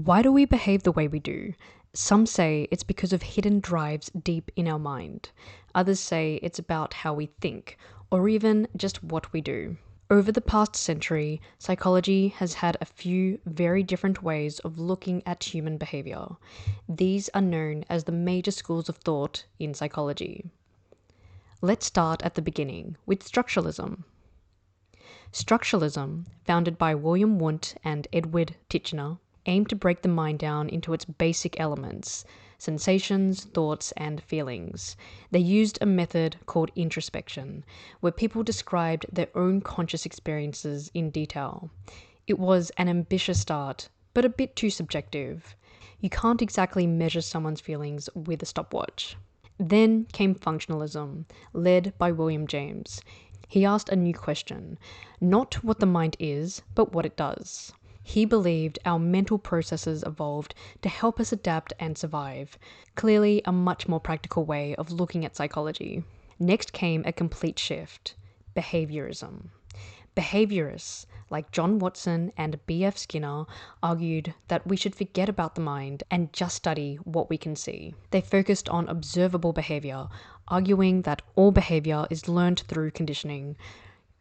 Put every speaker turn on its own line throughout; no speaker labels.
Why do we behave the way we do? Some say it's because of hidden drives deep in our mind. Others say it's about how we think, or even just what we do. Over the past century, psychology has had a few very different ways of looking at human behavior. These are known as the major schools of thought in psychology. Let's start at the beginning with structuralism. Structuralism, founded by William Wundt and Edward Titchener, aimed to break the mind down into its basic elements: sensations, thoughts, and feelings. They used a method called introspection, where people described their own conscious experiences in detail. It was an ambitious start, but a bit too subjective. You can't exactly measure someone's feelings with a stopwatch. Then came functionalism, led by William James. He asked a new question, not what the mind is, but what it does. He believed our mental processes evolved to help us adapt and survive. Clearly a much more practical way of looking at psychology. Next came a complete shift: behaviourism. Behaviourists like John Watson and B.F. Skinner argued that we should forget about the mind and just study what we can see. They focused on observable behaviour, arguing that all behaviour is learned through conditioning.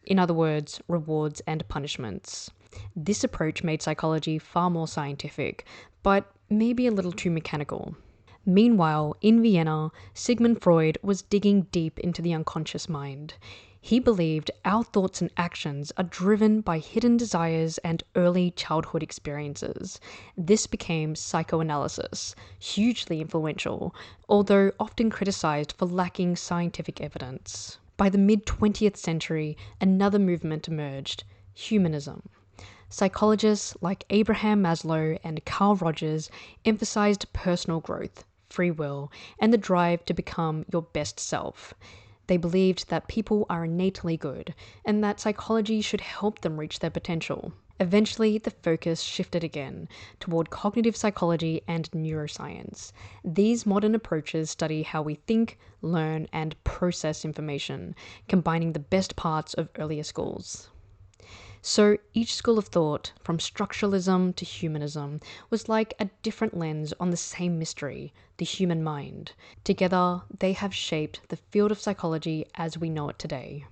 In other words, rewards and punishments. This approach made psychology far more scientific, but maybe a little too mechanical. Meanwhile, in Vienna, Sigmund Freud was digging deep into the unconscious mind. He believed our thoughts and actions are driven by hidden desires and early childhood experiences. This became psychoanalysis, hugely influential, although often criticized for lacking scientific evidence. By the mid-20th century, another movement emerged: humanism. Psychologists like Abraham Maslow and Carl Rogers emphasized personal growth, free will, and the drive to become your best self. They believed that people are innately good, and that psychology should help them reach their potential. Eventually, the focus shifted again toward cognitive psychology and neuroscience. These modern approaches study how we think, learn, and process information, combining the best parts of earlier schools. So each school of thought, from structuralism to humanism, was like a different lens on the same mystery, the human mind. Together, they have shaped the field of psychology as we know it today.